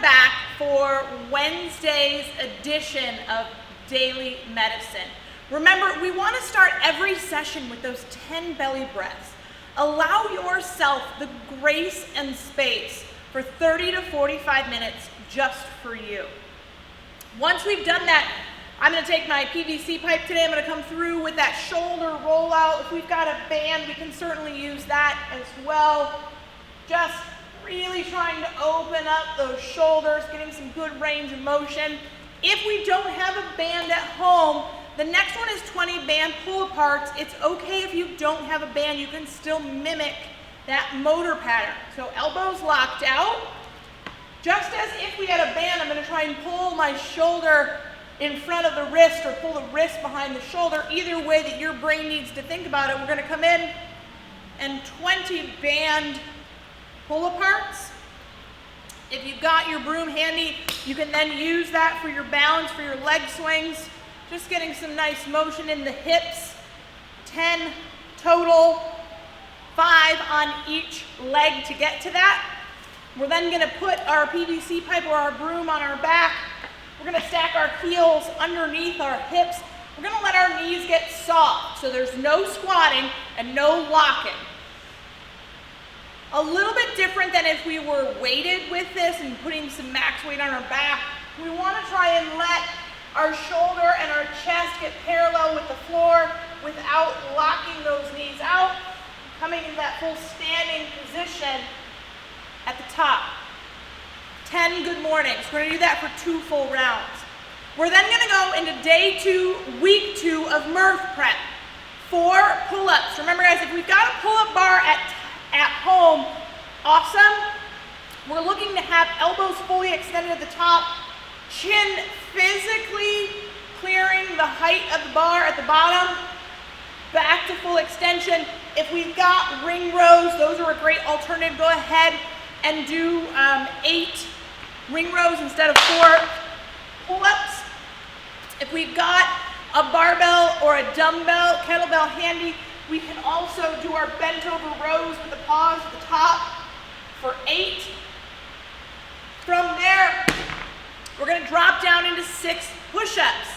are back for Wednesday's edition of Daily Medicine. Remember, we want to start every session with those 10 belly breaths. Allow yourself the grace and space for 30 to 45 minutes just for you. Once we've done that, I'm going to take my PVC pipe today. I'm going to come through with that shoulder rollout. If we've got a band, we can certainly use that as well. Just really trying to open up those shoulders, getting some good range of motion. If we don't have a band at home, the next one is 20 band pull-aparts. It's okay if you don't have a band. You can still mimic that motor pattern. So elbows locked out. Just as if we had a band, I'm going to try and pull my shoulder in front of the wrist or pull the wrist behind the shoulder. Either way that your brain needs to think about it, we're going to come in and 20 band pull-aparts. If you've got your broom handy, you can then use that for your balance, for your leg swings. Just getting some nice motion in the hips. 10 total, 5 on each leg to get to that. We're then going to put our PVC pipe or our broom on our back. We're going to stack our heels underneath our hips. We're going to let our knees get soft, so there's no squatting and no locking. A little bit different than if we were weighted with this and putting some max weight on our back. We want to try and let our shoulder and our chest get parallel with the floor without locking those knees out, coming in that full standing position at the top. 10 good mornings. We're going to do that for 2 full rounds. We're then going to go into day 2, week 2 of murp prep. 4 pull-ups. Remember guys, if we've got a pull-up bar at home, awesome. We're looking to have elbows fully extended at the top, chin physically clearing the height of the bar at the bottom, back to full extension. If we've got ring rows, those are a great alternative. Go ahead and do 8 ring rows instead of 4 pull-ups. If we've got a barbell or a dumbbell, kettlebell handy, we can also do our bent over rows with the paws at the top for 8. From there, we're going to drop down into 6 push-ups.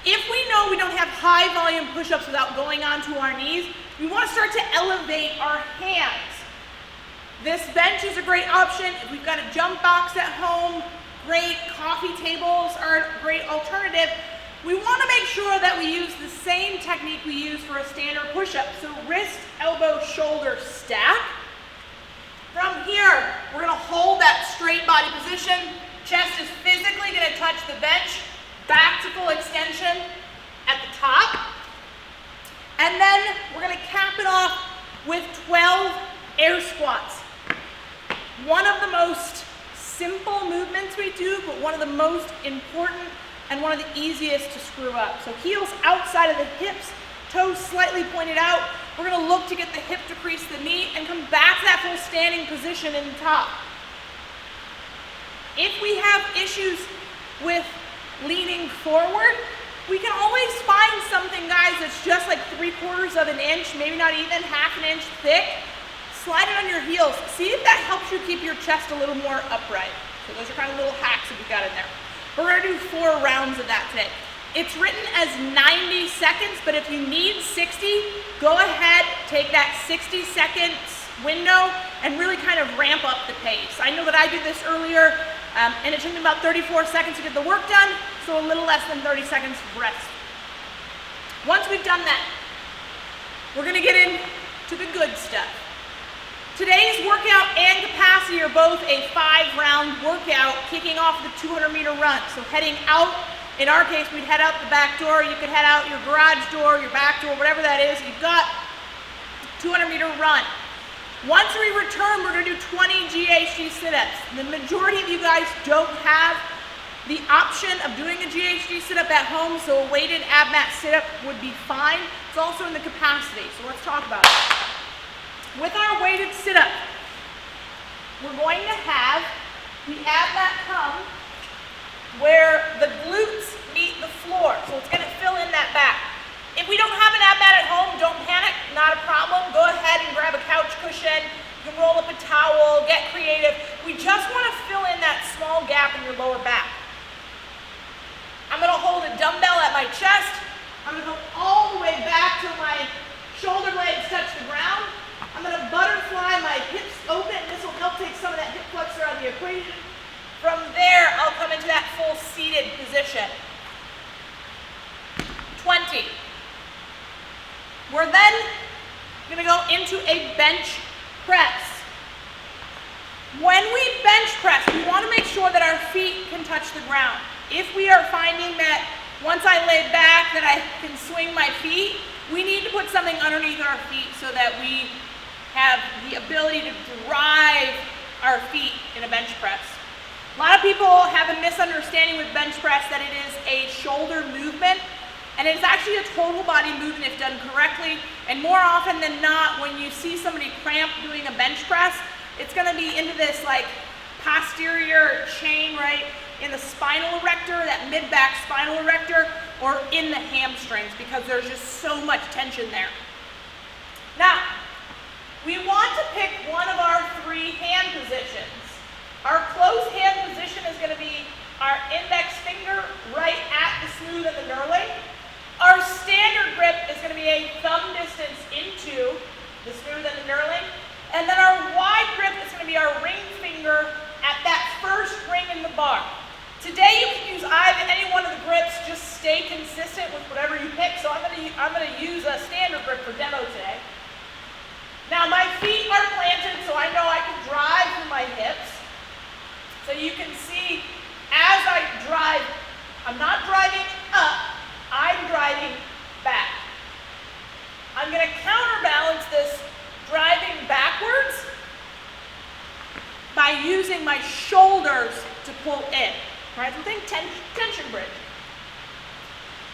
If we know we don't have high volume push-ups without going onto our knees, we want to start to elevate our hands. This bench is a great option. If we've got a jump box at home, great. Coffee tables are a great alternative. We want to make sure that we use the same technique we use for a standard push-up. So wrist, elbow, shoulder stack. From here, we're going to hold that straight body position. Chest is physically going to touch the bench. Back to full extension at the top. And then we're going to cap it off with 12 air squats. One of the most simple movements we do, but one of the most important and one of the easiest to screw up. So heels outside of the hips, toes slightly pointed out. We're going to look to get the hip to crease the knee and come back to that full standing position in the top. If we have issues with leaning forward, we can always find something, guys, that's just like 3/4 of an inch, maybe not even half an inch thick. Slide it on your heels. See if that helps you keep your chest a little more upright. So those are kind of little hacks that we've got in there. We're going to do 4 rounds of that today. It's written as 90 seconds, but if you need 60, go ahead, take that 60 seconds window and really kind of ramp up the pace. I know that I did this earlier, and it took me about 34 seconds to get the work done, so a little less than 30 seconds of rest. Once we've done that, we're going to get into the good stuff. Today's workout and capacity are both a 5-round workout, kicking off the 200-meter run. So heading out, in our case, we'd head out the back door. You could head out your garage door, your back door, whatever that is. You've got 200-meter run. Once we return, we're going to do 20 GHD sit-ups. The majority of you guys don't have the option of doing a GHD sit-up at home, so a weighted ab mat sit-up would be fine. It's also in the capacity, so let's talk about it. With our weighted sit-up, we're going to have the ab mat come where the glutes meet the floor. So it's going to fill in that back. If we don't have an ab mat at home, don't panic, not a problem. Go ahead and grab a couch cushion. You can roll up a towel, get creative. We just want to fill in that small position. 20. We're then going to go into a bench press. When we bench press, we want to make sure that our feet can touch the ground. If we are finding that once I lay back that I can swing my feet, we need to put something underneath our feet so that we have the ability to drive our feet in a bench press. A lot of people have a misunderstanding with bench press that it is a shoulder movement, and it is actually a total body movement if done correctly. And more often than not, when you see somebody cramp doing a bench press, it's going to be into this like posterior chain right in the spinal erector, that mid-back spinal erector, or in the hamstrings, because there's just so much tension there. Now, we want to pick one of our 3 hand positions. Our closed hand position is going to be our index finger right at the smooth and the knurling. Our standard grip is going to be a thumb distance into the smooth and the knurling. And then our wide grip is going to be our ring finger at that first ring in the bar. Today you can use any one of the grips, just stay consistent with whatever you pick. So I'm going to use a standard grip for demo today. Now my feet are planted so I know I can drive through my hips. So you can see as I drive, I'm not driving up, I'm driving back. I'm going to counterbalance this driving backwards by using my shoulders to pull in. All right, so think tension bridge.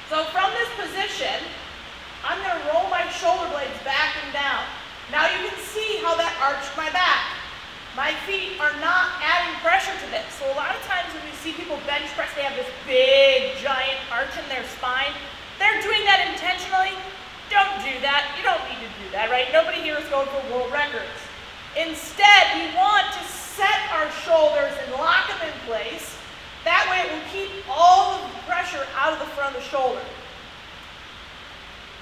So from this position, I'm going to roll my shoulder blades back and down. Now you can see how that arched my back. My feet are not adding pressure to this. So a lot of times when we see people bench press, they have this big, giant arch in their spine. They're doing that intentionally. Don't do that. You don't need to do that, right? Nobody here is going for world records. Instead, we want to set our shoulders and lock them in place. That way it will keep all of the pressure out of the front of the shoulder.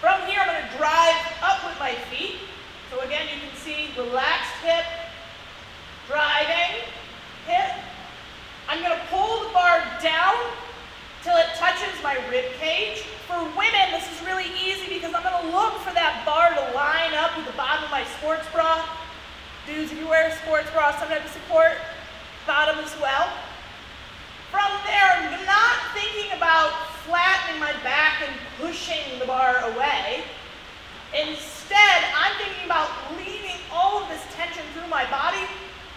From here, I'm going to drive up with my feet. So again, you can see relaxed hip, driving, hip. I'm going to pull the bar down till it touches my rib cage. For women, this is really easy because I'm going to look for that bar to line up with the bottom of my sports bra. Dudes, if you wear a sports bra, sometimes support bottom as well. From there, I'm not thinking about flattening my back and pushing the bar away. Instead, I'm thinking about leaving all of this tension through my body,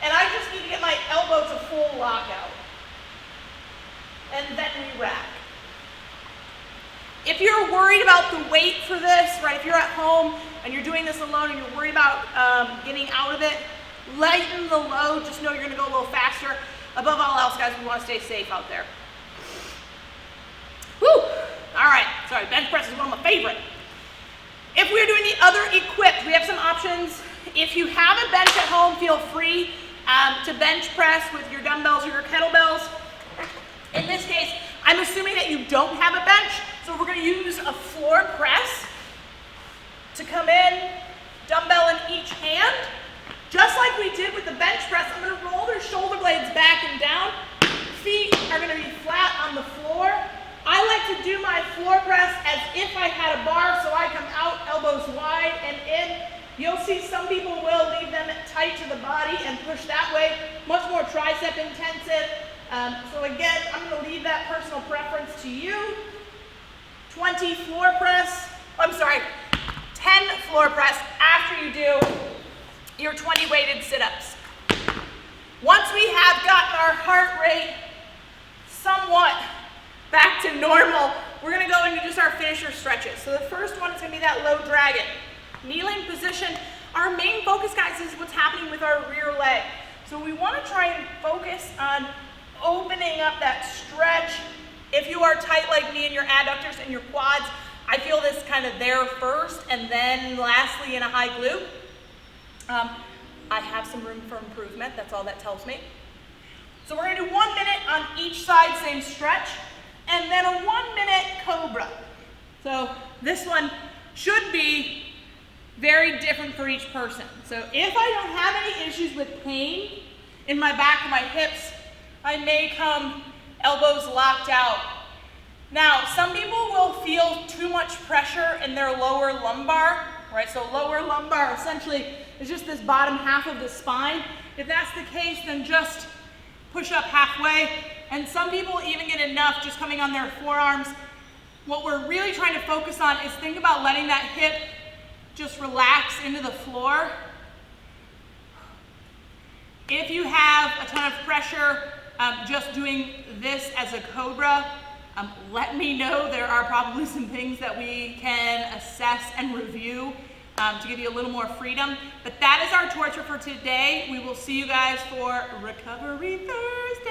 and I just need to get my elbow to full lockout. And then we rack. If you're worried about the weight for this, right, if you're at home and you're doing this alone and you're worried about getting out of it, lighten the load. Just know you're going to go a little faster. Above all else, guys, we want to stay safe out there. Woo! All right, sorry, bench press is one of my favorite. If we're doing the other equipped, we have some options. If you have a bench at home, feel free to bench press with your dumbbells or your kettlebells. In this case, I'm assuming that you don't have a bench, so we're going to use a floor press to come in, dumbbell in each hand. Just like we did with the bench press, I'm going to roll their shoulder blades back and down. Feet are going to be flat on the floor. I like to do my floor press as if I had a bar, so I come out, elbows wide and in. You'll see some people will leave them tight to the body and push that way, much more tricep intensive. So again, I'm going to leave that personal preference to you. 10 floor press after you do your 20 weighted sit-ups. Once we have gotten our heart rate somewhat back to normal, we're going to go into just our finisher stretches. So the first one is going to be that low dragon. Kneeling position. Our main focus, guys, is what's happening with our rear leg. So we want to try and focus on opening up that stretch. If you are tight like me in your adductors and your quads, I feel this kind of there first, and then lastly in a high glute. I have some room for improvement. That's all that tells me. So we're going to do 1 minute on each side, same stretch, and then a 1 minute cobra. So this one should be very different for each person. So if I don't have any issues with pain in my back or my hips, I may come elbows locked out Now, some people will feel too much pressure in their lower lumbar, right? So lower lumbar essentially is just this bottom half of the spine. If that's the case, then just push up halfway. And some people even get enough just coming on their forearms. What we're really trying to focus on is think about letting that hip just relax into the floor. If you have a ton of pressure, just doing this as a cobra, let me know. There are probably some things that we can assess and review to give you a little more freedom. But that is our torture for today. We will see you guys for Recovery Thursday.